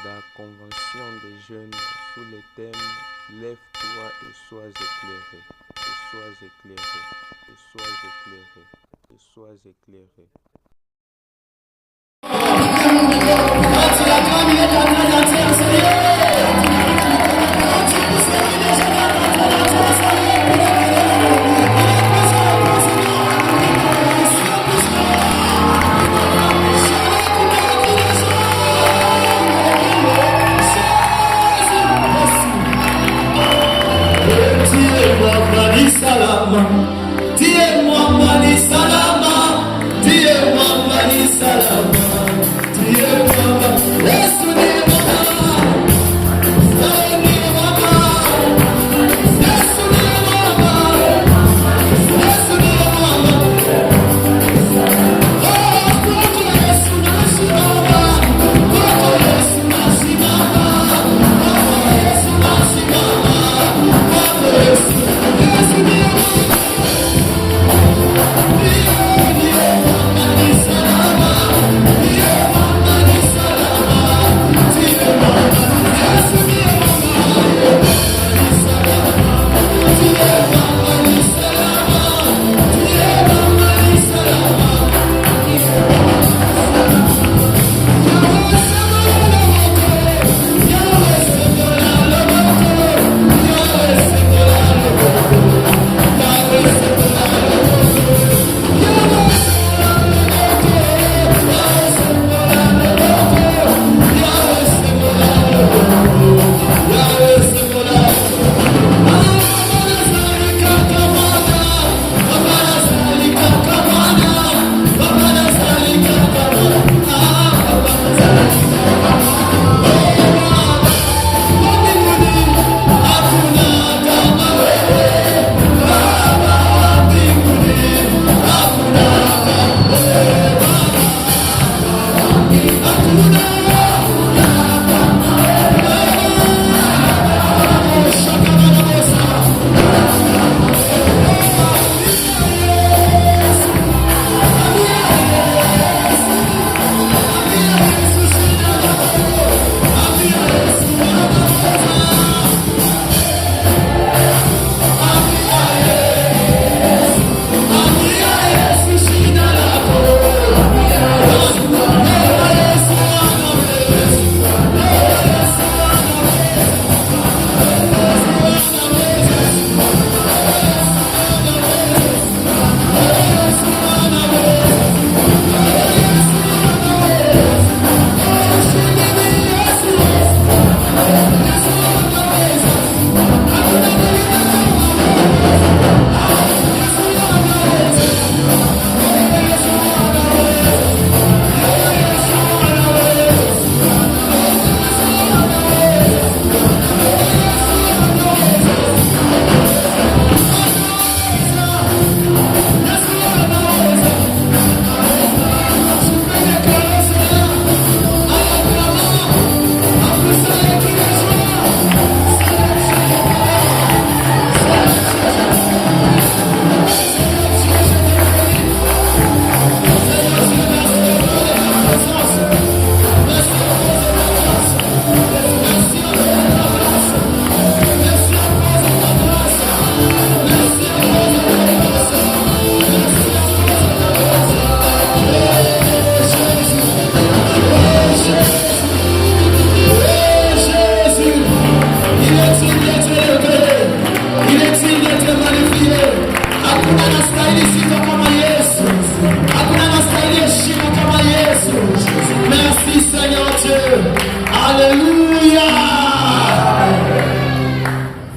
la convention des jeunes sous le thème Lève-toi et sois éclairé, et sois éclairé, et sois éclairé, et sois éclairé.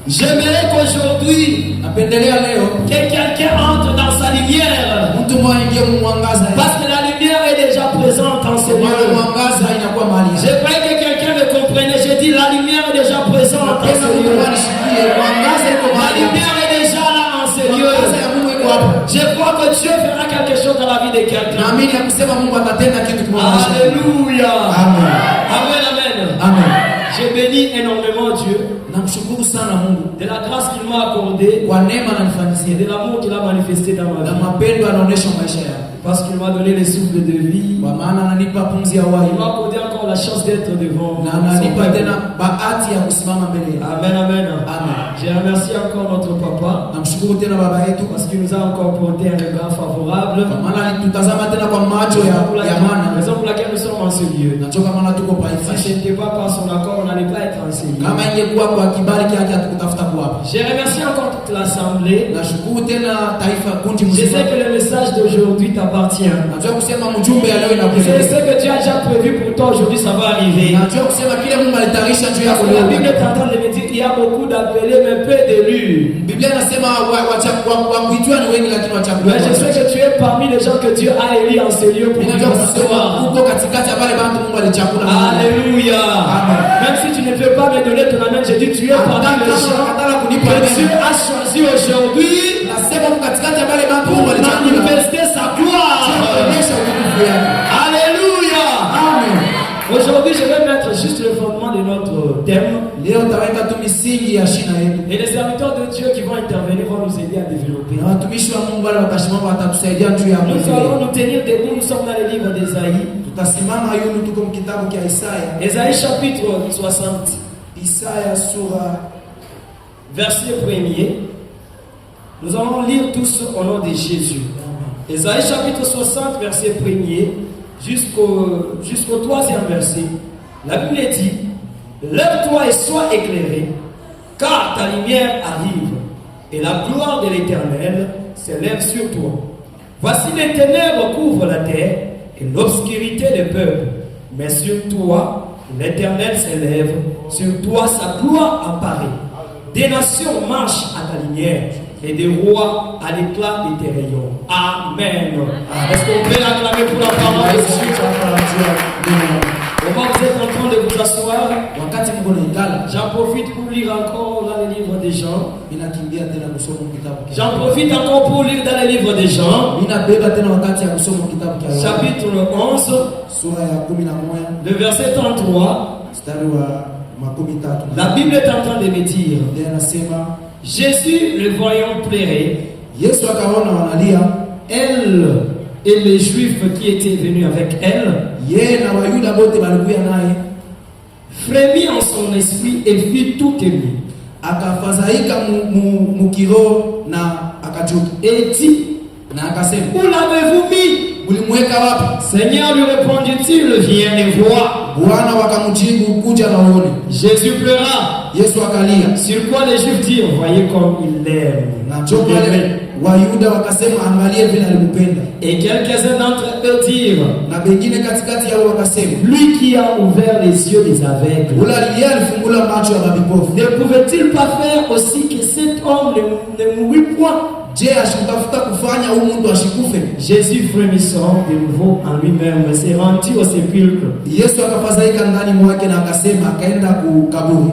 J'aimerais qu'aujourd'hui, que quelqu'un entre dans sa lumière. Parce que la lumière est déjà présente en ce lieu. Je prie que quelqu'un me comprenne. Je dis la lumière est déjà présente en ce lieu. La lumière est déjà là en ce lieu. Je crois que Dieu fera quelque chose dans la vie de quelqu'un. Alléluia. Amen. Amen. Amen. Je bénis énormément Dieu Namshukuru sana Mungu de la grâce qu'il m'a accordée kwa neema et ananifanyizia de l'amour qu'il a manifesté dans ma na vie. mapendo anaonesha maisha yangu, Parce qu'il m'a donné les souffles de vie. kwa maana ananipa pumzi ya uhai Il m'a accordé encore la chance d'être devant na son ananipa peuple. tena bahati ya kusimama mbele yake. Amen, amen. Amen. Je remercie encore notre papa Namshukuru tena baba yetu parce qu'il nous a encore porté un regard favorable. kwa maana alitutazama tena kwa macho ya La maana. raison pour laquelle nous sommes en ce lieu. Nachoka maana tuko pa Si ce hivi. n'était pas par son accord, on n'allait pas être enseigné. Kama ingekuwa kwa kibali chake hatukutafuta kuwapa. Je remercie encore toute l'assemblée. Nashukuru tena taifa kundi Je mzima. sais que le message d'aujourd'hui t'appartient. Najua kusema mjumbe ya leo Je inakuja. sais que Dieu a déjà prévu pour toi aujourd'hui, ça va arriver. Najua kusema kile Mungu alitayarisha juu yako Parce que la Bible leo. est en train de me dire qu'il y a beaucoup d'appelés, mais peu d'élus. Biblia inasema wakuitwa ni wengi lakini wachaguliwa. Mais je sais que tu es parmi les gens que Dieu a élus en ce lieu pour Ninajua venir kusema s'asseoir. uko katikati ya wale watu Mungu alichagua. Alléluia. Amen. Même si tu ne peux pas me donner ton amen, je dis tu es parmi les gens que Dieu a choisi aujourd'hui Nasema uko katikati ya wale watu pour Mungu alichagua. manifester sa gloire. Kuonyesha utukufu wake. Alléluia. Amen. Aujourd'hui, je vais mettre juste le fondement de notre thème. Leo taweka tu misingi ya shina yetu. Et les serviteurs de Dieu qui vont intervenir vont nous aider à développer. Na watumishi wa Mungu wale watasimama watatusaidia juu ya Nous Mungu. allons nous tenir debout. Nous sommes dans le livre d'Ésaïe. Tutasimama yulu tuko mkitabu cha Isaya. Ésaïe chapitre 60, Isaya sura verset 1er. Nous allons lire tous au nom de Jésus. Ésaïe chapitre 60, verset 1er jusqu'au 3e verset. La Bible dit: lève-toi et sois éclairé, car ta lumière arrive, et la gloire de l'Éternel s'élève sur toi. Voici les ténèbres couvrent la terre, et l'obscurité des peuples. Mais sur toi, l'Éternel s'élève, sur toi sa gloire apparaît. Des nations marchent à ta lumière, et des rois à l'éclat de tes rayons. Amen. Est-ce qu'on peut l'acclamer pour la parole de Dieu? Comment vous êtes en train de vous asseoir? J'en profite pour lire encore dans le livre des Jean. J'en profite encore pour lire dans le livre des Jean. Chapitre 11, le verset 33. La Bible est en train de me dire: Jésus, le voyant pleurer, elle et les Juifs qui étaient venus avec elle, frémit en son esprit et fit tout ému. Et dit: où l'avez-vous mis? Seigneur, lui répondit-il, viens et vois. Jésus pleura. Sur quoi les Juifs dirent: voyez comme il l'aime. Et quelques-uns d'entre eux dirent: lui qui a ouvert les yeux des aveugles, ne pouvait-il pas faire aussi que cet homme ne mourut point? Jésus, frémissant de nouveau en lui-même, s'est rendu au sépulcre.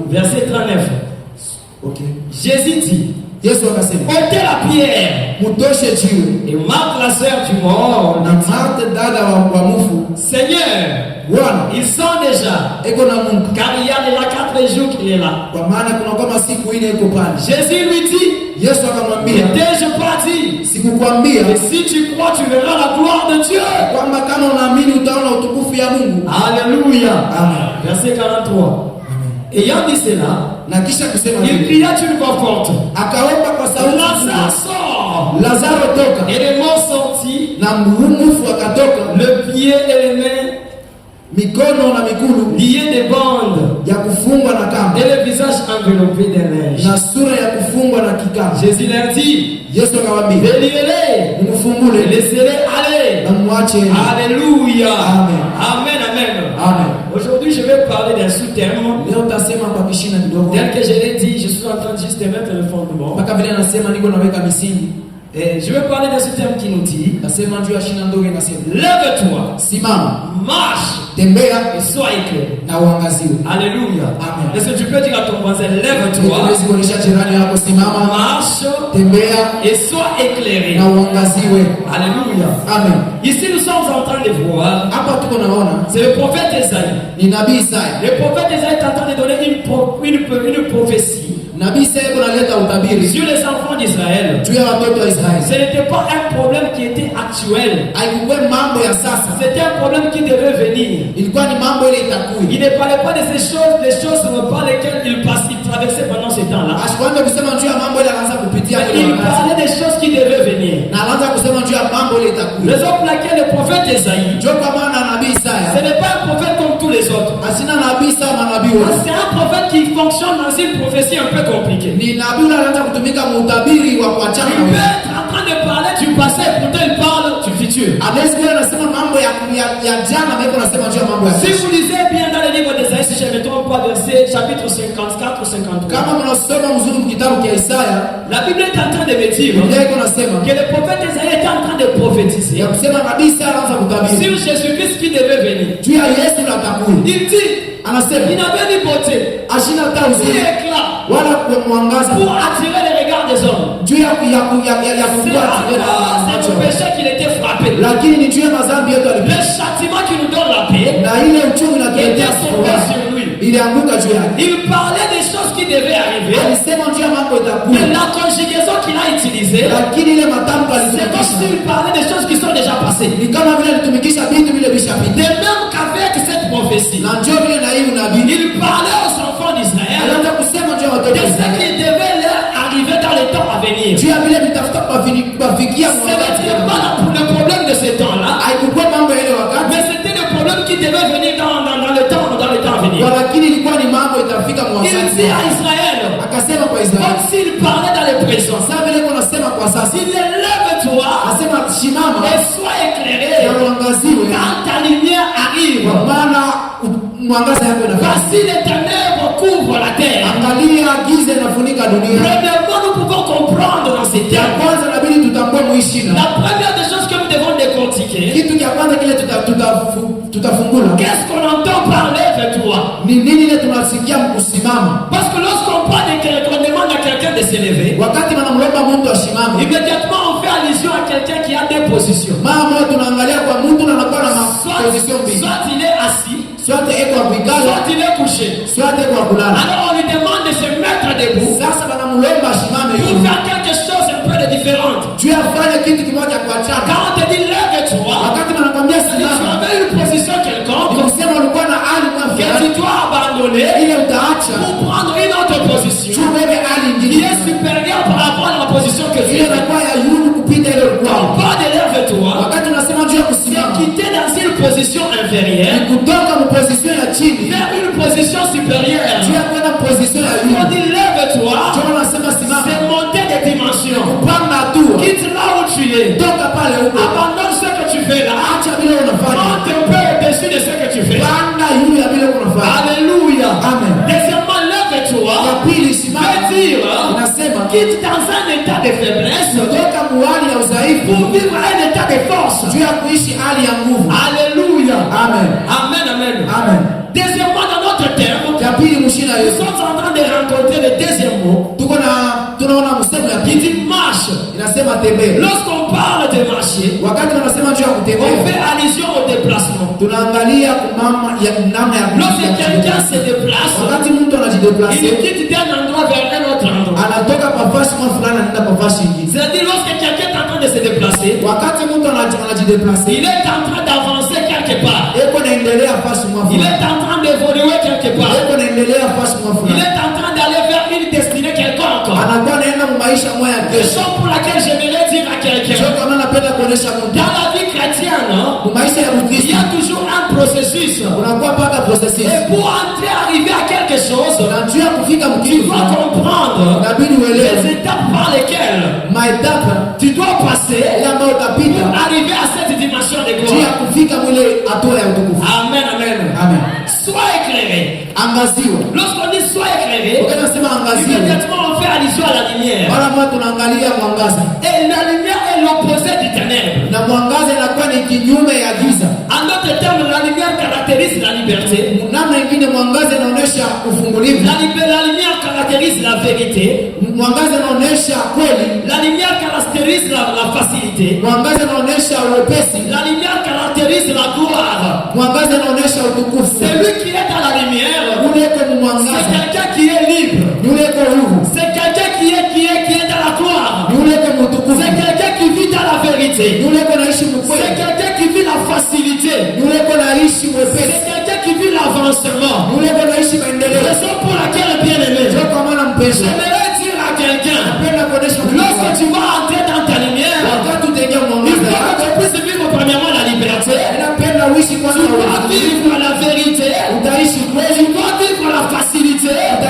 Verset 39. Jésus dit: ôtez la pierre. Et Marthe, la sœur du mort, Seigneur, ils sont déjà, car il y a déjà 4 jours qu'il est là. Jésus lui dit: t'ai-je pas dit? Et si tu crois, tu verras la gloire de Dieu. Alléluia. Verset 43. Ayant dit cela, il cria d'une voix forte: Lazare sort. Et les morts sortis, le pied et les mains liés des bandes, et le visage enveloppé d'un linge. Jésus leur dit: déliez-les, laissez-les aller. Alléluia. Amen. Aujourd'hui, je vais parler d'un sous-thème. Tel que je l'ai dit, je suis en train de juste de mettre le fondement. Et je vais parler de ce terme qui nous dit Nasema juu ya 22 inasema lève-toi, simama, marche tembea et sois éclairé. na uangaziwe. Alléluia. Amen. Est-ce que tu peux dire à ton voisin, lève-toi, Huwezi kuonyesha jirani yako simama, marche tembea et sois éclairé. na uangaziwe. Alléluia. Amen. Ici nous sommes en train de voir, Hapa tuko naona c'est le prophète Esaïe. ni nabii Isaya. Le prophète Esaïe est en train de donner une prophétie Nabii Isaya kunaleta utabiri sur les enfants d'Israël. juu ya watoto wa Israeli. Ce n'était pas un problème qui était actuel. Haikuwa mambo ya sasa, C'était un problème qui devait venir. ilikuwa ni mambo ile itakuja. Il ne parlait pas de ces choses, les choses par lesquelles il traversait pendant ce temps-là. Ashikuanza kusema juu ya mambo ile anaanza kupitia Mais kwenye il wakati. parlait des choses qui devaient venir. Na anaanza kusema juu ya mambo ile itakuja. Raison pour laquelle le prophète Esaïe, Ndio kwa maana nabii ce Isaya n'est pas un prophète comme tous les autres. asina nabii sawa na nabii wote. C'est un prophète qui fonctionne dans une prophétie un peu compliquée. Ni nabii ule anaanza kutumika muutabiri wa kuachana Il na peut wewe. être en train de parler du passé, pourtant il parle du futur. Anaweza kuwa anasema mambo ya jana na yuko anasema juu ya mambo ya Si kesho. vous lisez bien dans le livre d'Esaïe, si je ne me trompe pas, verset chapitre 54 ou 53, Kama mnasoma mzuri kitabu cha Isaya, la Bible est en train de me dire Biblia iko nasema que le prophète Esaïe était en train de prophétiser ya kusema nabii Isaya anaanza kutabiri sur Jésus-Christ qui devait venir. juu ya Yesu na atakuja. Il dit, Anasema il n'avait ni beauté, ashina ni tausi éclat wala mwangaza pour attirer les regards des hommes. juu ya C'est kufua à cause du péché qu'il était frappé. lakini ni juu ya madhambi yetu Le alipita, châtiment qui nous donne la paix na ile uchungu na était kuletea tombé furaha sur lui. ilianguka juu yake. Il parlait des choses qui devaient arriver, Alisema juu ya mambo mais itakuja, la conjugaison qu'il a utilisée, lakini ile matamko c'est comme alitumikisha s'il parlait des choses qui sont déjà passées. ni kama vile alitumikisha vitu vile vishapita, De même qu'avec cette prophétie, na njoo vile na hii unabii il parlait aux enfants d'Israël alianza kusema juu ya watoto de wa ce Israeli, qui devait leur arriver dans les temps à venir. juu ya vile vitafuta kuwafikia Ce n'était pas le problème de ce temps-là, haikuwa mambo ya ile wakati, mais c'était le problème qui devait venir dans le temps à venir. lakini ilikuwa ni mambo itafika Il mwakati. dit à Israël, Akasema kwa Israeli, comme s'il parlait dans le présent, sasa vile kuna sema kwa sasa, il dit lève-toi asema simama et sois éclairé na uangaziwe, quand ta lumière arrive. kwa maana mwangaza yako inafika. Voici les ténèbres couvrent la terre. Angalia giza inafunika dunia. Premièrement, nous pouvons comprendre dans ces Ya termes. kwanza inabidi tutambue muishina. La première des choses que nous devons décortiquer, Kitu cha kwanza kile tutafungula qu'est-ce qu'on entend par lève-toi? ni nini ile tunasikia mkusimama. Parce que lorsqu'on parle de quelqu'un, on demande à quelqu'un de s'élever, Wakati wanamlomba mtu asimame, immédiatement on fait allusion à quelqu'un qui a deux positions. mara moja tunaangalia kwa mtu na anakuwa na Soit, position mbili, soit il est assis, sote eko kuikala, soit il est couché. sote eko kulala. Alors on lui demande de se mettre debout Sasa wanamlomba asimame pour hivi faire quelque chose un peu de différent. juu afanye kitu kimoja kwa chama. Quand on te dit lève-toi, Wakati wanakwambia c'est-à-dire tu simama, avais une position quelconque ni kusema ulikuwa na hali que mwafaka tu dois abandonner ile utaacha pour prendre une autre position juu wewe hali qui ingine est supérieure par rapport à la position que tu ile es. inakuwa ya yulu kupita ile ulikuwa. Quand on parle de lève-toi, Wakati unasema juu ya c'est kusimama, quitter dans une position inférieure kutoka mposition ya chini vers une position supérieure. juu ya kwenda position ya On juu. dit lève-toi, Juu unasema simama, c'est monter des dimensions. panda hatua, Quitte là où tu es. toka pale huko, Abandonne ce que tu fais là. acha vile unafanya, Monte un peu au-dessus de ce que tu fais. panda yule ya vile unafanya. Alléluia. Amen. Deuxièmement, lève-toi. Ya pili Veut simama, dire, inasema quitte dans un état de faiblesse toka muhali ya udhaifu pour vivre un état de force. juu ya kuishi hali ya nguvu. Alléluia. Amen. Amen, amen. Amen. Deuxièmement, dans notre terme, Ya pili mshina nous Yesu, sommes en train de rencontrer le deuxième mot tunaona msemo ya qui pili dit marche. inasema tembea. Lorsqu'on parle de marcher, Wakati wanasema juu ya on kutembea, fait allusion au déplacement. tunaangalia namna ya Lorsque quelqu'un se déplace, wakati mtu il anajideplase quitte d'un endroit vers un autre endroit. anatoka kwa fasi moja fulani anaenda kwa fasi nyingine. C'est-à-dire, lorsque quelqu'un est en train de se déplacer, Wakati mtu anajideplase, il est en train d'avancer quelque part. eko naendelea fasi moja Il fulani, est en train d'évoluer quelque part. eko naendelea fasi moja Il fulani, est en train d'aller vers une destinée quelconque. anakuwa naenda mu maisha moja ya kesho. Raison pour laquelle j'aimerais dire à quelqu'un, Sio kama napenda kuonesha mtu dans la vie chrétienne, mu maisha ya il y Ukristo a toujours un processus. unakuwa paka processes, Et pour entrer, arriver à quelque chose, na njia ya kufika tu mkitu dois comprendre inabidi uelewe les étapes par lesquelles maetape tu dois passer ile ambayo utapita pour arriver à cette dimension de njia ya gloire. kufika mwile hatua ya utukufu. Amen, amen. Amen. Sois éclairé. Angaziwa, Lorsqu'on dit sois éclairé, wakati nasema angaziwa, immédiatement on fait allusion à la lumière. mara moja tunaangalia mwangaza, Et la lumière l'opposé du ténèbre. Na mwangaza inakuwa ni kinyume ya giza. En d'autres termes, la lumière caractérise la liberté. Namna nyingine mwangaza inaonyesha ufungulivu. La lumière caractérise la vérité. Mwangaza inaonyesha kweli. La lumière caractérise la facilité. Mwangaza inaonyesha wepesi. La lumière caractérise la gloire. Mwangaza inaonyesha utukufu. Celui qui est dans la lumière, c'est quelqu'un qui est libre. C'est quelqu'un qui est dans la gloire. C'est quelqu'un qui vit dans la vérité. C'est quelqu'un qui vit la facilité. C'est quelqu'un qui vit l'avancement. Raison pour laquelle, bien aimé, j'aimerais dire à quelqu'un, lorsque tu vas entrer dans ta lumière, il faut que tu puisses vivre premièrement la liberté. Tu dois vivre la vérité. Tu dois vivre la facilité. Tout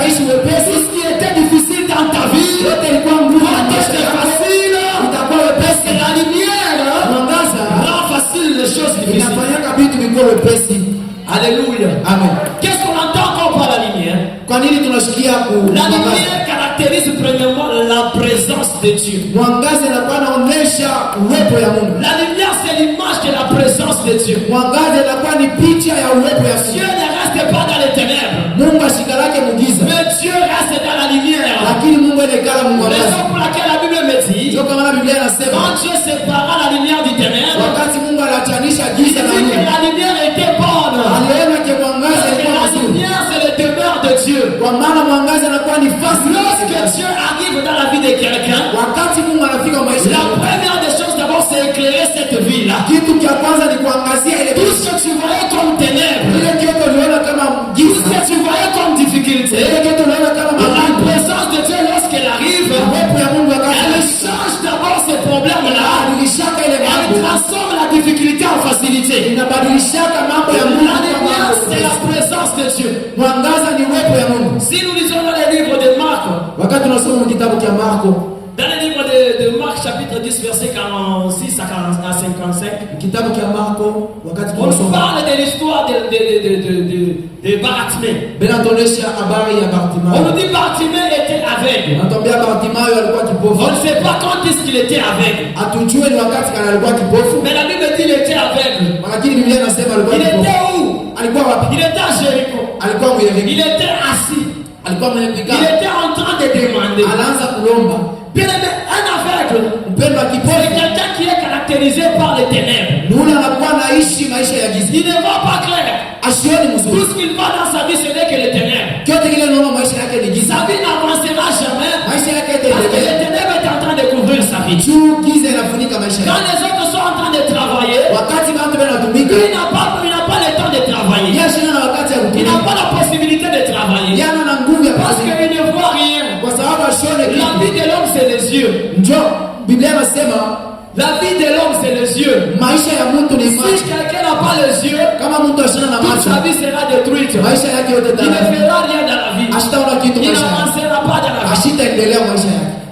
ce qui était difficile dans ta vie, c'était facile. C'est la lumière rend facile les choses difficiles. Alléluia. Amen. Qu'est-ce qu'on entend encore par la lumière? La lumière caractérise premièrement la présence de Dieu. La lumière, c'est l'image de la présence de Dieu. Dieu ne reste pas dans les ténèbres, mais Dieu reste dans la lumière. Raison pour laquelle la Bible me dit, quand Dieu sépara la lumière du ténèbre, il dit que la lumière était bonne. La lumière, c'est le demeure de Dieu. Lorsque Dieu arrive dans la vie de quelqu'un, la première des choses d'abord, c'est éclairer cette vie-là. Tout ce que tu voyais comme ténèbres, tout ce que tu voyais comme difficulté, la présence de Dieu, lorsqu'elle arrive, elle change d'abord ces problèmes-là. Elle transforme la difficulté en facilité. La lumière, c'est la présence de Dieu. Si nous lisons dans les livres de Marc, dans le livre de Marc, chapitre 10, verset 46 à 55, on parle de l'histoire de Bartimée. On nous dit Bartimée était aveugle. On ne sait pas quand est-ce qu'il était aveugle. Mais la Bible dit qu'il était aveugle. Il était où? Il était à Jéricho. Il était assis. Il était en train de demander. Bien aimé, un aveugle, c'est quelqu'un qui est caractérisé par les ténèbres. Il ne voit pas clair. Tout ce qu'il voit dans sa vie, ce n'est que les ténèbres. Sa vie n'avancera jamais parce que les ténèbres sont en train de couvrir sa vie. Quand les autres sont en train de travailler, il n'a pas le temps de travailler. Il n'a pas la possibilité de travailler parce qu'il ne voit rien. La vie de l'homme, c'est les yeux. La vie de l'homme, c'est les yeux. Si quelqu'un n'a pas les yeux, toute sa vie sera détruite. Il ne fera rien dans la vie. Il n'avancera pas dans la vie.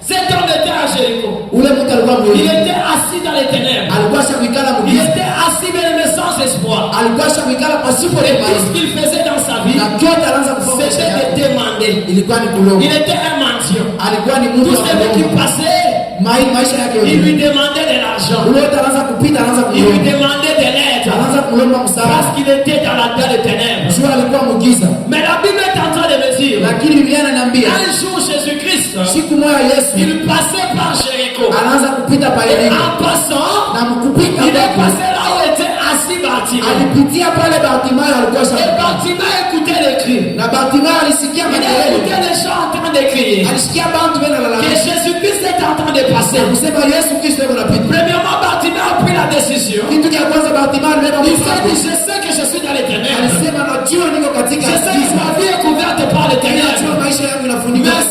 Cet homme était à Jéricho. Il était assis dans les ténèbres. Il était assis mais sans espoir. Et tout ce qu'il faisait dans sa vie, c'était de demander. Il était un mendiant. Tout celui qui passait, il lui demandait de l'argent. Il lui demandait de l'aide parce qu'il était dans la terre des ténèbres. Mais la Bible est en train de me dire, un jour Jésus-Christ, il passait par Jéricho. Et en passant, il est passé là où était assis Bartimée. Et Bartimée écoutait les cris. Il écoutait les gens en train de crier. Que Jésus-Christ est en train de passer. Premièrement, Bartimée a pris la décision. Il s'est dit, je sais que je suis dans les ténèbres. Je sais que ma vie est couverte par les ténèbres. Mais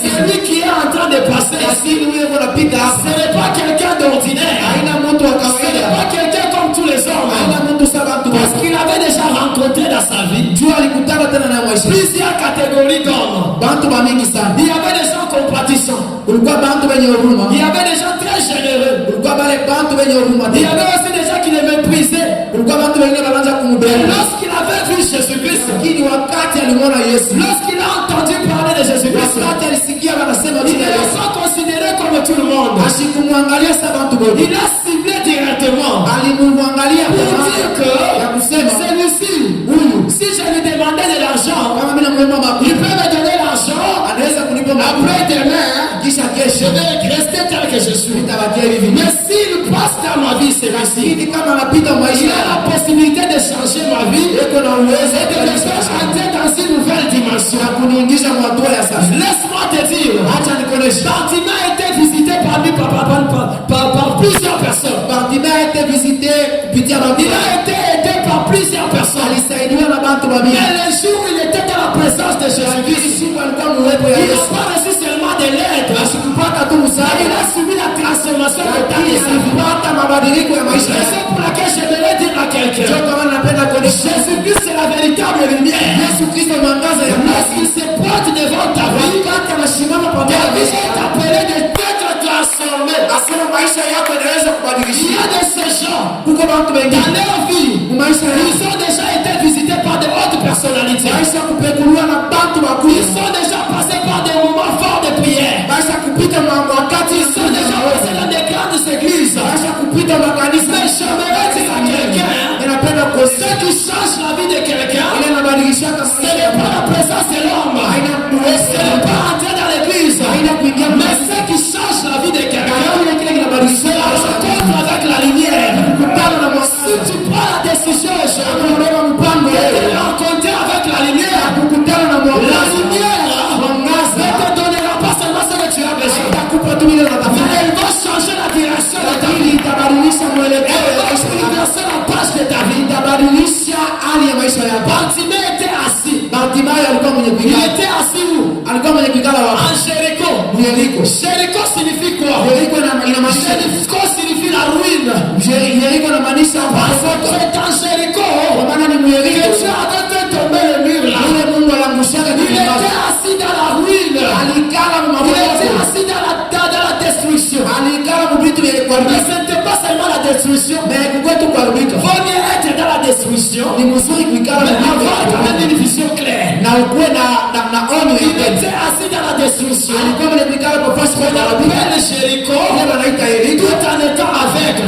celui qui est en train de passer, ce n'est pas quelqu'un d'ordinaire. Ce n'est pas quelqu'un comme tous les hommes. Parce qu'il avait déjà rencontré dans sa vie plusieurs catégories d'hommes. Il y avait des gens compatissants. Il y avait des gens très généreux. Il y avait aussi des gens qui les méprisaient. Lorsqu'il avait vu Jésus-Christ, lorsqu'il a entendu parler de Jésus-Christ, il les a considérés comme tout le monde. Il a alimwangalia pour dire que ya kusema celui-ci, si je lui demandais de l'argent, kama mimi namuomba il makuta peut me donner l'argent. anaweza kunipa Après makuta demain, kisha je kesho vais rester tel que je suis. nitabakia hivi. Mais s'il passe dans ma vie, c'est ainsi. Lakini kama anapita Il maisha a la possibilité de changer ma vie yako na uwezo et de me faire entrer dans une nouvelle dimension. na kuniingiza mwatua ya sasa. Laisse-moi te dire, Acha nikuoneshe. Bartimée a été visité par plusieurs personnes. Bartimée a été visité kupitia Il Biblia. a été aidé par plusieurs personnes. Alisaidiwa na bantu Mais babili. le jour où il était dans la présence de Jésus-Christ, Siku alikuwa muwepo ya il n'a Yesu. pas reçu seulement de l'aide, Asikupata tu il msaada, a subi la transformation totale lakini de sa vie. alipata mabadiliko ya maisha yake. Raison pour laquelle j'aimerais dire à quelqu'un, Ndio kama napenda kuonesha Jésus-Christ c'est la véritable lumière. Yesu Kristo mwangaza ya nasi. Lorsqu'il se pointe devant ta vie, Wakati anasimama ta pamoja na vie maisha est yako, appelée d'être transformée. asema maisha yako yanaweza Il y kubadilishwa. a de ces gens Kuko bantu dans wengine leur vie, maisha ils yao ont déjà été visités par de hautes personnalités. maisha kupekuliwa na bantu bakuu, Ils sont déjà passés par des moments forts de prière. maisha kupita wakati Ils sont déjà passés dans des grandes églises. maisha kupita makanisa. Mais j'aimerais dire à quelqu'un, Ninapenda ce kuonesha qui change la vie de quelqu'un, ile inabadilisha ce maisha n'est ya pas la mtu. présence de l'homme, Haina ce n'est kuweza pas entrer dans l'église, haina kuingia mais ce qui change la vie de quelqu'un, ile kile kinabadilisha c'est la maisha yako. rencontre avec la lumière. Kukutana na Si mwangaza, tu prends la décision aujourd'hui unabeba mpango de te wewe rencontrer avec la lumière, kukutana na la mwangaza. lumière Mwangaza ne te donnera pas seulement ce que tu as besoin, itakupa tu ile mais unatafuta, elle va changer la direction de ta vie. ili itabadilisha mwelekeo Elle ya va maisha yako. bouleverser la page de ta vie. Itabadilisha hali ya maisha yako. Bartimée était assis. Bartimayo alikuwa mwenye Il kuikala, était assis où? alikuwa mwenye kuikala wapi? En Jéricho. Yeriko. Jéricho signifie quoi? Yeriko inamaanisha Jéricho signifie la ruine. Yeriko inamaanisha Parce mpasuko. que c'est en Jéricho Kwa maana ni que Myeriko. Dieu avait fait tomber le mur là. Yule Mungu alangushaka Il kitu était assis dans la ruine. alikala Il mmamoja, était assis dans la destruction. alikala mubitu vyenye Mais kuharibika. ce n'était pas seulement la destruction. Na kukwetu kuharibika Vaut mieux être dans la destruction, ni mzuri kuikala mais mubitu avoir quand vyenye même une vision claire. na ukuwe na onyo ya Il kweli. était assis dans la destruction. Alikuwa mwenye kuikala kwa fasi kwa On kuharibika. appelle Jéricho Ile wanaita Yeriko tout en étant aveugle,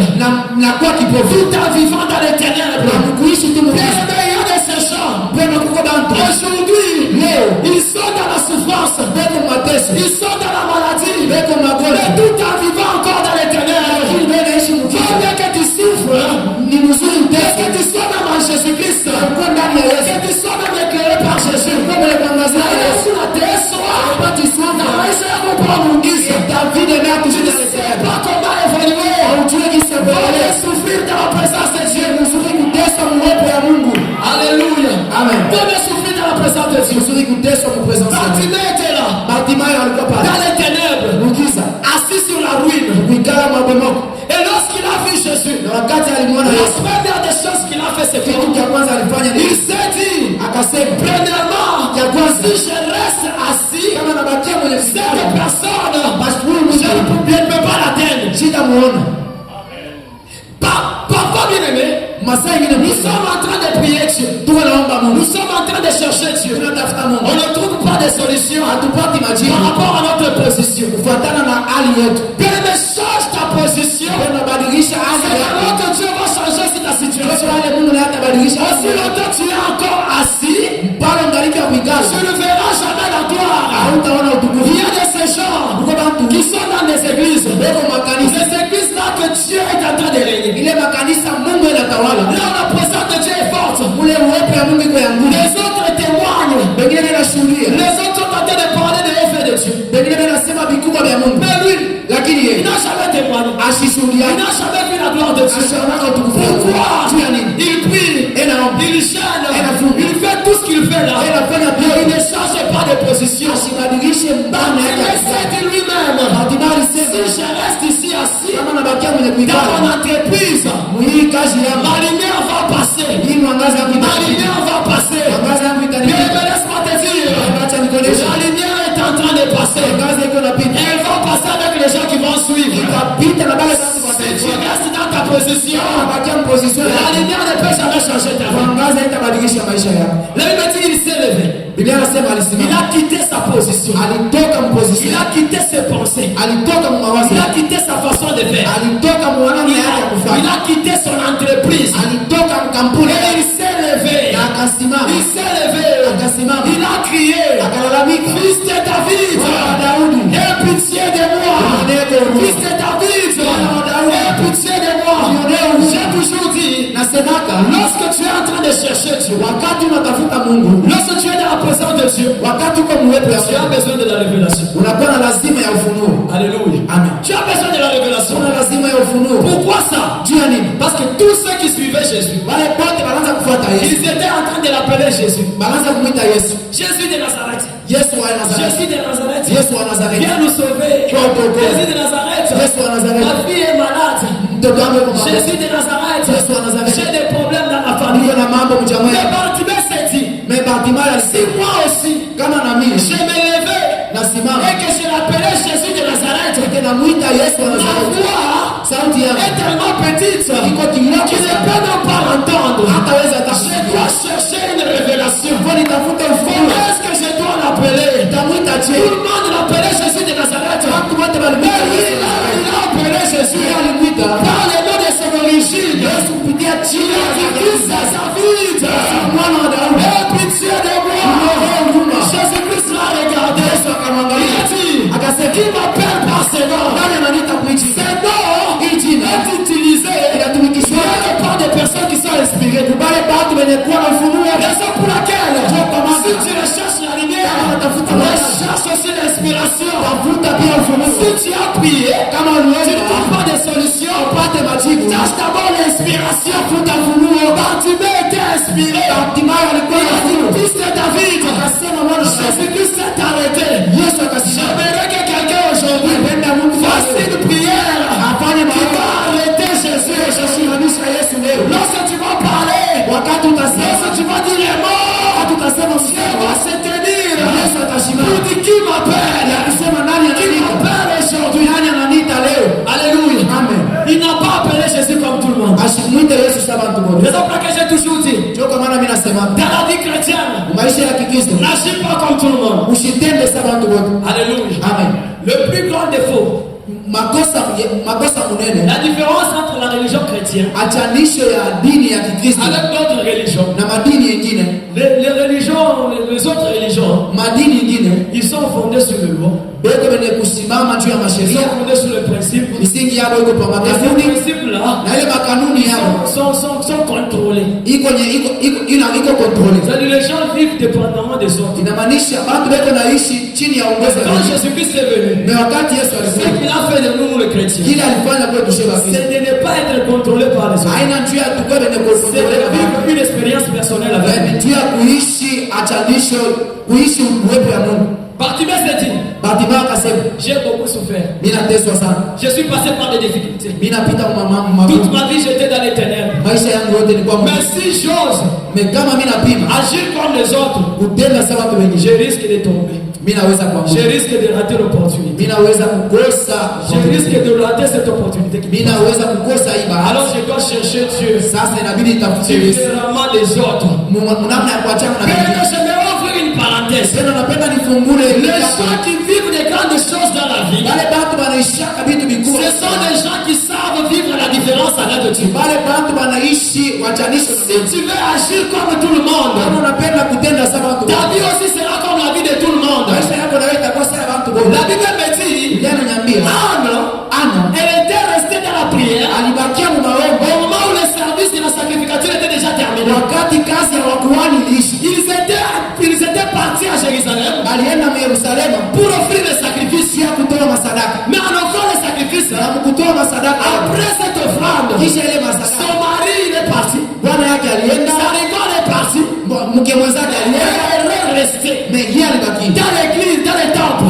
na kwa kipofu tout en vivant dans les ténèbres. na kuishi tu Mais mubaya. il y a de ces gens. Pema kuko bantu Aujourd'hui, leo ils sont dans la souffrance, beko mateso ils sont dans la maladie, beko mais magonjwa tout en vivant encore dans les ténèbres. lakini beko naishi Faut mkiwa bien que tu souffres, ni mzuri que utese tu sois même en Jésus-Christ, kuwa ndani ya Yesu que tu sois même éclairé par Jésus. kuwa mwenye kuangazia Yesu Yesu ateswa, wakati sasa maisha yako kwa muujiza. David na Tu kushinda ne sais pas comment évoluer. ujue kisa Faut mbele souffrir dans la présence de Dieu. mzuri kuteswa mwepo ya Mungu. Alléluia. Amen. Faut souffrir dans la présence de Dieu. Mzuri kuteswa kwa presence ya Mungu. Bartimée était là, Bartimayo alikuwa dans pale les ténèbres, mukiza assis sur la ruine. kuikala mabomoko, Et lorsqu'il a vu Jésus, na wakati alimwona la Yesu première des choses qu'il a fait, c'est kitu quoi? cha kwanza alifanya Il ni s'est dit, akasema, premièrement, ya kwanza si je reste assis, kama nabakia mwenye cette kuikala personne, basi huyu je ne mtu peux pas l'atteindre. sitamuona. Parfois, bien aimé, Masaa ingine nous sommes en train de prier Dieu. tuko naomba Nous Mungu, sommes en train de chercher Dieu. tunatafuta On Mungu, ne trouve pas de solution hatupati par majibu rapport à notre position. kufuatana na hali yetu. Bien aimé, change ta position. Tunabadilisha hali C'est yako. alors que Dieu va changer ta situation. Wale Mungu naye atabadilisha Aussi hali yako. longtemps tu es encore assis, Pale ngalika kuikala tu ne verras jamais la gloire. hautaona Il utukufu. y a de ces gens Kuko bantu qui sont dans des églises. beko makanisa, Ces églises-là que Dieu est en train de régner. ile makanisa Mungu inatawala. Là où la présence de Dieu est forte. Ule uwepo ya Mungu iko ya nguvu. Les autres témoignent. Wengine wanashuhudia, Les autres sont en train de parler des effets de Dieu. wengine wanasema vikubwa vya Mungu, Mais lui, lakini il yeye n'a jamais témoigné. ashishuhudia, Il n'a jamais vu la gloire de Dieu. ashaona utukufu. Pourquoi? Juu ya nini? Il prie, Anaomba, il gêne, Anafunga. il fait tout ce qu'il fait là. anafanya Mais il pia ne change pas de position. asibadilishe mbana Il yake. sait de lui-même. Bartimayo Si alisema, je reste ici assis, kama nabakia mwenye dans kuikala mon entreprise, hii kazi yangu, ma lumière va passer. hii mwangaza yangu Ma itanipita, lumière va passer. mwangaza yangu Bien, itanipita. mais laisse-moi te dire, Acha nikuoneshe, la lumière est en train de passer. mwangaza iko napita, Elle va passer avec les gens qui vont suivre. itapita na bale watu Si tu watafuata. restes dans ta position, Nabakia mposition la ya lumière ne peut jamais changer ta vie. mwangaza itabadilisha maisha yako. La Bible dit qu'il s'est levé. Biblia anasema Il alisimama, a quitté sa position. alitoka Il mposition, a quitté ses pensées. alitoka mawazo, Il a quitté sa façon de faire. alitoka mwanamke yake ya Il kufanya, a quitté son makampuni. Et il s'est levé. Na akasimama. Il s'est levé. Akasimama. Il a crié. Akalalamika. Fils de David. Mwana wa Daudi. Aie pitié de moi. Fils de David. Aie pitié de moi. J'ai toujours dit, lorsque tu es en train de chercher Dieu, Wakati unatafuta Mungu, lorsque tu es dans la présence de Dieu, wakati uko mwepo ya tu as besoin de la révélation. unakuwa na lazima ya ufunuo. Alléluia. Amen. Tu as besoin de la révélation. Una lazima ya ufunuo. Pourquoi ça? Juu ya nini? Parce que tous ceux qui suivaient Jésus, Wale wote wanaanza kufuata Yesu. ils étaient en train de l'appeler Jésus. Wanaanza kumuita Yesu. Jésus de Nazareth. Yesu wa Nazareti. Jésus de Nazareth. Yesu wa Nazareti. Viens nous sauver. Jésus de Nazareth. Yesu wa Nazareti. Ma fille est malade. Mtoto wangu yuko mbaya. Jésus de Nazareth. Yesu wa Nazareti. J'ai des problèmes dans ma famille. Niko na mambo mjamaa. Mais Bartimée s'est dit, Mais Bartimayo si alisema moi aussi, kama na mimi je me levais nasimama et que je l'appelais Jésus de Nazareth, eke namuita Yesu wa ma Nazareti. voix Sauti yangu est tellement petite iko qu'il kinywa ne peut même pas l'entendre. hataweza Je kusikia. dois chercher une révélation. Kwa nitafuta ufunuo. Comment est-ce que je dois l'appeler? Tamuita Tout je. le monde l'appelait Jésus de Nazareth. Watu wote Mais walimuita lui, Yesu wa Nazareti. il a appelé Jésus Alimuita par le nom de son origine. Yesu kupitia Il jina a la dit, Christ est David. mwana wa Daudi. Aie pitié de moi. Jésus-Christ l'a regardé. Il a dit, Akasema qui m'appelle par ce nom? nani ananiita kuichi? Ce nom Hii jina est utilisé inatumikishwa par des personnes qui sont inspirées. wale watu wenye kuwa na ufunuo. Raison pour laquelle, maana. si tu recherches la lumière, Tafuta maana. recherche aussi l'inspiration. Tafuta pia ufunuo. Si tu as prié, Kama tu uliomba ne trouves pas de solution. upate majibu. Cherche d'abord l'inspiration. Tafuta ufunuo. Bartimée était inspiré. Bartimayo alikuwa na ufunuo. Fils de David. Akasema mwana wa Daudi. Jésus-Christ s'est arrêté. Yesu akasimama. J'aimerais que quelqu'un aujourd'hui Napenda Mungu fasse une prière afanye qui maombi. va arrêter Jésus. Simamisha Yesu leo. Lorsque tu vas parler, Wakati utasema, lorsque tu vas dire les mots, wakati utasema Dieu usema, va se tenir. Yesu atasimama. Pour dire qui m'appelle. Akisema nani Qui ananiita? m'appelle aujourd'hui. Nani ananiita leo? Alléluia. Amen. Il n'a pas appelé Jésus comme tout le monde. Asimuite Yesu sawa watu wote. Raison pour laquelle j'ai toujours dit, Ndio kwa maana mimi nasema dans la vie chrétienne, maisha ya Kikristo n'agis pas comme tout le monde. usitende sawa watu wote. Alléluia. Amen. Le plus grand défaut, Makosa munene la différence entre la religion chrétienne achanisho ya dini ya Kikristo avec d'autres religions. na madini yengine. Les religions, les autres religions, Madini yengine ils sont fondés sur le mot, beko benye kusimama juu ya ils masheria, sont fondés sur le principe. misingi yao iko pa Et ces makanuni principes-là na ile makanuni yao sont contrôlés. iko controle. C'est-à-dire les gens vivent dépendamment des autres. Inamaanisha watu beko naishi chini ya uongozi wa Quand Mungu. Jésus-Christ est venu, Mais wakati Yesu ce alikuja, qu'il a fait de nous, les chrétiens, kile alifanya kwetu sheba c'est Kristo de ne pas être contrôlé par les autres. haina njia ya tukwe benye C'est kukontrole de na vivre Mungu. une expérience personnelle avec Yaani lui. njia ya kuishi achanisho, kuishi uwepo ya Mungu. Bartimée s'est dit, Bartimayo akasema, j'ai beaucoup souffert. mimi nateswa sana. Je suis passé par des difficultés. Mimi napita Toute magumu. ma vie, j'étais dans les ténèbres. Maisha yangu yote ni kwa Mungu. Mais si j'ose Mais kama mimi napima agir comme les autres, kutenda sawa watu wengine, je risque de tomber. mimi naweza Je kuanguka. risque de rater l'opportunité. Mimi naweza kukosa. Je risque de rater cette opportunité. Mimi naweza kukosa hii bahati. Alors je dois chercher Dieu. Sasa inabidi nitafute Yesu. Différemment des autres. Namna ya kuachana na Mais wengine. je me ouvre une parenthèse. Tena napenda nifungule Les gens qui vivent des grandes choses dans la vie, wale watu wanaishaka vitu vikubwa. ce sont des gens qui savent vivre la différence avec Dieu. Wale watu wanaishi wachanisho. Si tu veux agir comme tout le monde, Kama unapenda kutenda sawa watu ta wote, vie aussi sera comme la vie de tout le monde. maisha yako nawe itakuwa sawa watu wote. La Bible me dit, Biblia inaniambia Anne, elle était restée dans la prière alibakia mu maombi au moment où le service de la sacrificature était déjà terminé. wakati kazi ya wakuhani iliisha. Ils étaient partis à Jérusalem Alienda mu Yerusalemu pour offrir le sacrifice. ya kutoa masadaka. Mais en offrant le sacrifice, Na kutoa masadaka après cette offrande, kisha ile masadaka son mari il est parti. bwana yake alienda, Sa récolte est partie. mke mwenzake alienda, Elle est restée mais yeye alibaki dans l'église, dans le temple,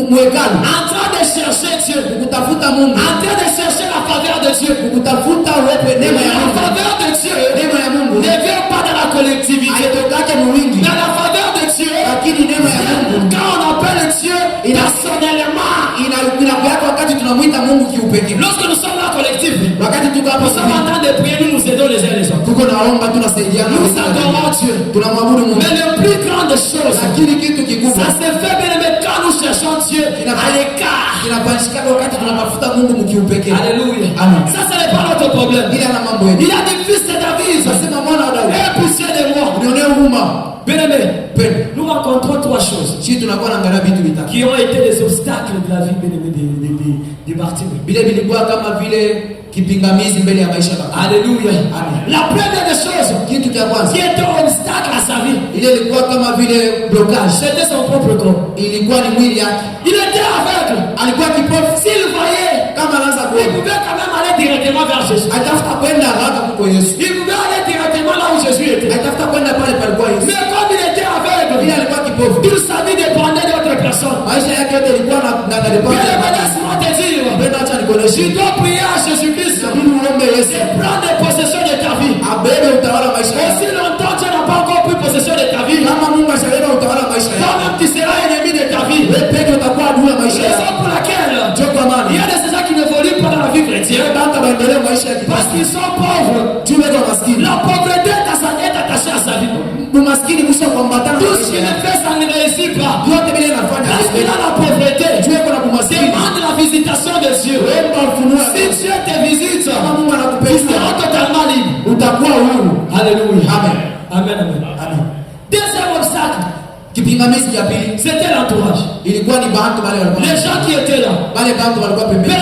mu hekalu en train de chercher Dieu, kutafuta Mungu, en train de chercher la faveur de Dieu. kutafuta uwepo neema ya La Mungu. faveur de Dieu Neema ya Mungu ne vient pas dans la collectivité, haitokake mu wingi, mais la faveur de Dieu, lakini neema ya Mungu quand on appelle Dieu personnellement, inakuweka wakati tunamwita Mungu kiupekee. lorsque nous sommes là collectif, Wakati tuko hapo nous sommes en train de prier, nous nous aidons les uns les autres. tuko naomba, tunasaidiana, Nous adorons Dieu. tunamwabudu Mungu. Mais le plus grande chose, Lakini kitu kikubwa ça se fait bien aimé quand nous cherchons Dieu à l'écart. kinafanyika wakati tunatafuta Mungu mkiupekee. Alléluia. Amen. Ça, ce n'est pas notre problème. Ila na mambo yetu. Il a des fils de David. Nasema obstacle de la vie de Bartimée. Vile vilikuwa kama vile kipingamizi mbele ya maisha yake. Alléluia. Amen. La première des choses Kitu cha kwanza qui était un obstacle à sa vie, ile ilikuwa kama vile blocage, c'était son propre corps. ilikuwa ni mwili yake. Il était aveugle. Alikuwa kipofu, S'il voyait, kama anaanza il kuona pouvait quand même aller directement vers Jésus. atafuta kwenda haraka kwa Yesu, Il pouvait aller directement là où Jésus était. atafuta kwenda pale palikuwa Yesu. Mais comme il était aveugle, Bila alikuwa kipofu, toute sa vie dépendait d'autres personnes. maisha yake yote ilikuwa na Bien, laisse-moi te dire, Mpenda, acha nikuoneshe, tu dois prier à Jésus-Christ ili uombe Yesu et prendre possession de ta vie. abebe utawala maisha yako. Aussi longtemps tu n'as pas encore pris possession de ta vie, Kama Mungu ashabeba utawala maisha yako, toi-même tu seras ennemi de ta vie. wewe peke utakuwa adui ya maisha yako. Raison pour laquelle Ndio kwa maana il y a des gens qui n'évoluent pas dans la vie chrétienne hata maendeleo maisha ya parce kipato qu'ils sont pauvres. tu wewe maskini, La pauvreté est attachée à sa vie. umaskini msho kuambatana na Tout ce maisha qu'il yako. fait, ça ne réussit pas. Yote bila inafanya Parce qu'il a la pauvreté. tu wewe kuna umaskini, Demande la visitation de Dieu. wewe ufunua. Si Dieu te visite, Kama Mungu tu anakupenda seras totalement libre. utakuwa huru. Alléluia. Amen. Amen, amen. Amen. Deuxième obstacle, Kipingamizi cha pili c'était l'entourage. ilikuwa ni bantu wale walikuwa Les gens qui étaient là. wale bantu walikuwa pembeni,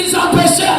Ils empêchaient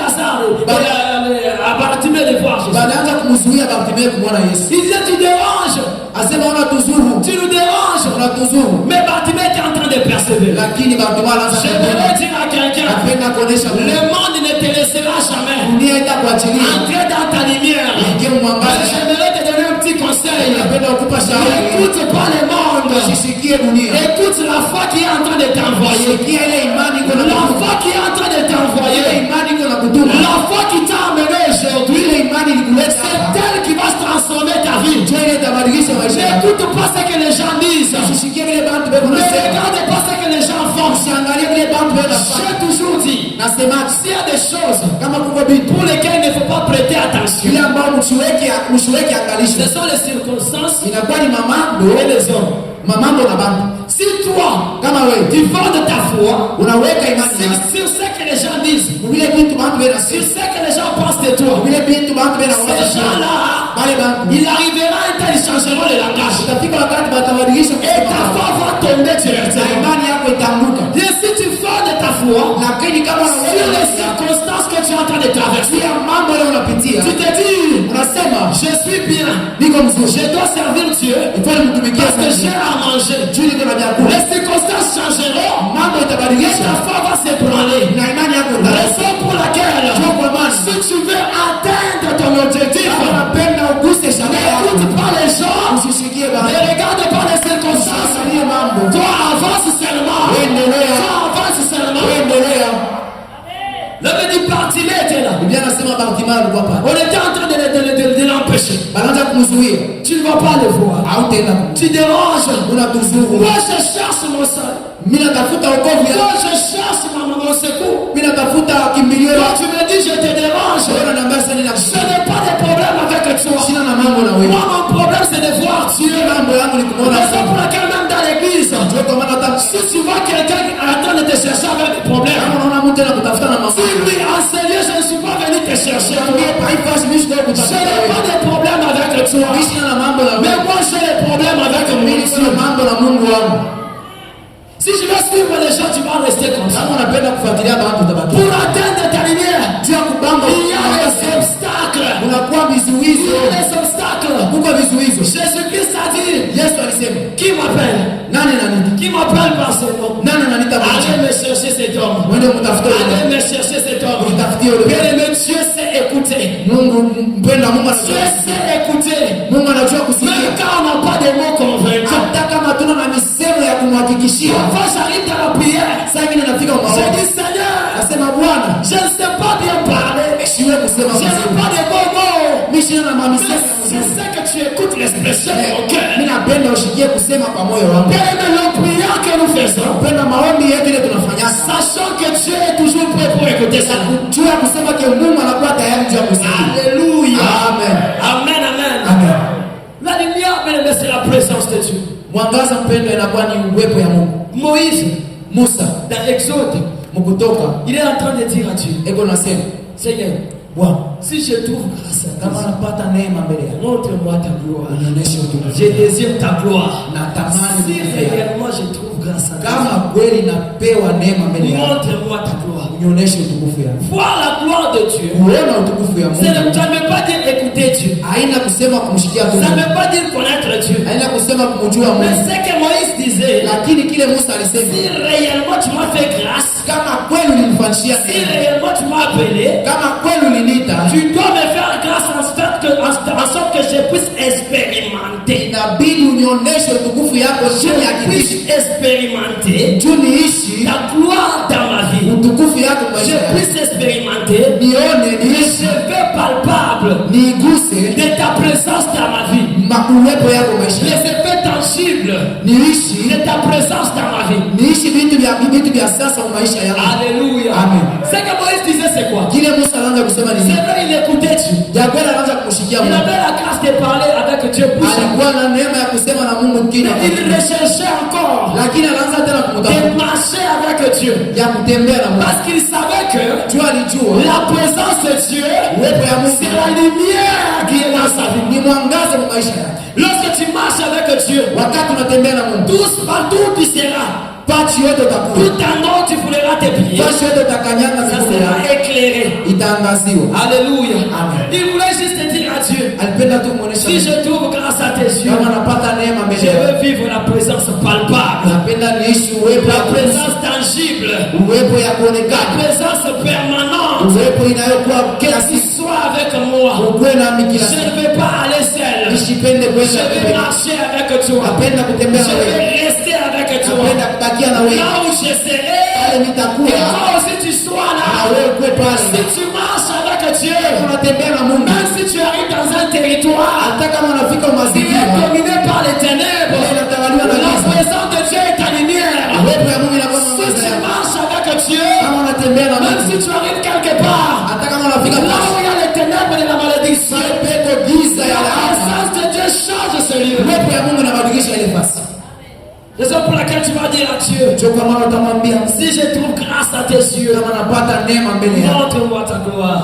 à Bartimée de voir Jésus. walianza kumzuia Bartimayo kumwona Yesu. Ils disaient, tu déranges, Asema unatuzuru, tu nous déranges. unatuzuru. Mais Bartimée était en train de persévérer. Lakini Bartimayo anaanza J'aimerais dire à quelqu'un, kupenda kuonesha le monde ne te laissera jamais dunia itakuachilia entrer dans ta lumière. ingie Mais mwangaza. j'aimerais te donner un petit conseil. Napenda kukupa shauri, N'écoute pas le monde. usisikie dunia, Écoute la foi qui est en train de t'envoyer. sikia ile imani iko na La foi qui est en train de ile t'envoyer. imani iko na kutuma, La foi qui t'a amené aujourd'hui. ile imani ilikuleta C'est hapa, elle qui va transformer ta vie. ndio ile itabadilisha maisha yako. N'écoute pas ce que les gens disent. Usisikie vile bantu beko Ne nasema, regarde pas ce que les gens font. usiangalie vile bantu beko J'ai nasema. toujours dit, Nasema s'il y a des choses kama kuko vitu pour lesquelles il ne faut pas prêter attention, ile ambayo msiweke angalisho, ce sont les circonstances inakuwa ni mamando et les hommes. mamando na bantu. Si toi, Kama wewe tu vends de ta foi unaweka imani yako sur ce que les gens disent, vile vitu bantu beko sur nasema, ce que les gens pensent de toi, vile vitu bantu beko ces nasema, gens-là, wale bantu il arrivera un temps, ils changeront le langage. utafika wakati batabadilisha Et ta foi va tomber na directement. imani yako itaanguka. Et si tu vends de ta foi Lakini kama sur les unaweka circonstances que tu es en train de traverser, pia mambo leo unapitia, tu te dis, unasema je suis bien, niko mzuri, je dois servir Dieu ifanye mtumikia parce que j'ai à manger. juu niko na vyakula, Les circonstances changeront, mambo et itabadilisha ta foi va s'ébranler. na imani yako itaanguka. Raison pour laquelle, Ndio kwa maana si tu veux atteindre ton objectif, kama unapenda uguse shamba yako, n'écoute pas les gens, usisikie ne bana, regarde pas les circonstances. usiangalie mambo, Toi, avance seulement. Endelea. Toi, avance seulement. endelea. Le petit Bartimée était là. Biblia anasema Bartimayo alikuwa pale, On était en train de l'empêcher. banaanza kumzuia, Tu ne vas pas le voir. hautaenda Tu déranges. unatuzuru. Moi, je cherche mon salut. Mimi natafuta wokovu Moi, yangu, je cherche mon secours. mimi natafuta kimbilio Toi, yangu. tu me dis, je te dérange. Wewe unaniambia sasa nina Ce n'est pas de problème avec toi. shida na mambo na wewe, Moi, mon problème, c'est de voir Dieu. mambo yangu ni kumwona Raison pour laquelle même dans l'église, Ndio kwa maana hata si tu vois quelqu'un qui est en train de te chercher avec des problèmes, kama unaona mtu anakutafuta na mambo, dis-lui, enseigneur, je ne suis pas venu te chercher. mwambie haipasi mimi sio Je kutafuta n'ai pas wewe. de problème avec toi. Mimi sina na mambo na Mais wewe. moi, j'ai des problèmes avec Mimi mon sina mambo na Mungu wangu. Si je vais suivre les gens, tu vas rester comme ça. Kama unapenda kufuatilia watu utabaki. Pour atteindre ta lumière, Juu ya kubamba il y a des obstacles. unakuwa Il y vizuizo. a des obstacles. Kuko vizuizo. Jésus-Christ a dit, Yesu alisema, qui m'appelle? nani ananiita? Qui m'appelle par ce nom? Nani ananiita Allez mmoja? me chercher cet homme. Mwende mtafute Allez yule. me chercher cet homme. Mtafutie yule. Bien-aimé, Dieu sait écouter. Mungu mpenda Mungu Dieu anajua. sait écouter. Mungu anajua Même kusikia. quand on n'a pas de mots convaincants. Hata kama tuna na misemo ya kumhakikishia. Parfois, j'arrive dans la prière. Sasa hivi ninafika Je maombi. dis, Seigneur, Nasema Bwana, je ne sais pas bien parler. siwe kusema Je n'ai vizuri. pas de bons mots. Mimi sina na Mais mamisemo ya je mzuri. sais que tu écoutes l'expression de mon cœur. Mimi napenda ushikie kusema kwa moyo wangu. Bien aimé, nos prières que nous faisons, Napenda maombi yetu ile tunafanya. sachant que Dieu est toujours prêt pour écouter ça. Juu ya kusema ke Mungu anakuwa tayari juu ya kusema. Alléluia. Amen. Amen, amen. Amen. La lumière, bien aimé, c'est la présence de Dieu. Mwangaza mpendo inakuwa ni uwepo ya Mungu. Moïse, Musa dans Exode, mkutoka il est en train de dire à Dieu, eko nasema, Seigneur, Bwana, Si je trouve grâce à kama toi, napata neema mbele yako, montre-moi ta gloire. unionyeshe utukufu. Je désire ta gloire. Natamani Si utukufu yako. réellement je trouve grâce à toi, Kama kweli napewa neema mbele yako, montre-moi ta gloire. unionyeshe utukufu yako. Voir la gloire de Dieu, Kuona utukufu ya ça ne Mungu veut pas dire écouter Dieu. haina kusema kumshikia tu Ça ne Mungu, veut pas dire connaître Dieu. haina kusema kumjua Mais Mungu, ce que Moïse disait, lakini kile Musa si alisema, réellement tu m'as fait grâce, kama kweli ulinifanyia si neema, réellement tu m'as appelé, kama kweli uliniita, tu dois me faire grâce en sorte que je puisse expérimenter. inabidi unionyeshe utukufu yako chini ya Je kiti, puisse expérimenter juu niishi ta gloire dans ma vie. utukufu yako Je maisha yangu, puisse expérimenter nione les niishi, cheveux palpables niiguse de ta présence dans ma vie. makuwepo yako maisha Les yangu, effets tangibles niishi de ta présence dans ma vie. niishi vitu vya sasa kwa maisha yangu. Alléluia. Amen. Ce que Moïse disait, c'est quoi? Kile Musa anaanza kusema ni C'est nini? vrai, il écoutait Dieu. Jagwela anaanza kumshikia Il Mungu, avait la grâce de parler avec Dieu. alikuwa na neema ya kusema na Mungu kinywa kwa Il kinywa, recherchait encore lakini anaanza tena de kumtafuta, marcher avec Dieu. ya kutembea na Mungu. Parce qu'il savait que Jua alijua la présence de Dieu, uwepo ya Mungu c'est la lumière qui est dans sa vie. ni mwangaza kwa maisha yake. Lorsque tu marches avec Dieu, Wakati unatembea na Mungu, tous partout où tu seras, pachi yote utakuwa, tout endroit où tu fouleras tes pieds, pachi yote utakanyanga ça miguu sera yako, éclairé. itaangaziwa. Alléluia. Amen. Il voulait juste dire à Dieu, Alipenda tu muonesha si je trouve grâce à tes yeux, kama napata neema mbele je yako, veux vivre la présence palpable, napenda niishi uwepo la ya présence tangible, uwepo ya la kuonekana, présence permanente. uwepo inayokuwa kila Que tu siku. sois avec moi. Ukuwe nami kila Je siku, ne vais pas aller seul. nisipende Je kwenda vais peke. marcher avec toi. Napenda kutembea Je na wewe, vais rester avec toi. napenda kubakia na wewe, Là où je serai, pale et nitakuwa toi aussi tu sois na là. wewe, ukuwe Si pale. tu marches avec Dieu, Unatembea na Mungu, même si tu arrives dans un territoire hata kama unafika qui est mazingira dominé par les ténèbres, inatawaliwa na la giza, présence de Dieu est ta lumière. uwepo ya Mungu inakuwa Si mwangaza tu yako. marches avec Dieu, Kama unatembea na même si Mungu, tu arrives quelque part, hata kama unafika là où pale il y a les ténèbres de la malédiction, peko giza ya la laana, présence de Dieu change ce lieu. uwepo ya Mungu inabadilisha ile fasi. Raison pour laquelle tu vas dire à Dieu, Ndio kwa maana utamwambia, si je trouve grâce à tes yeux, kama napata neema mbele yako, montre-moi ta gloire.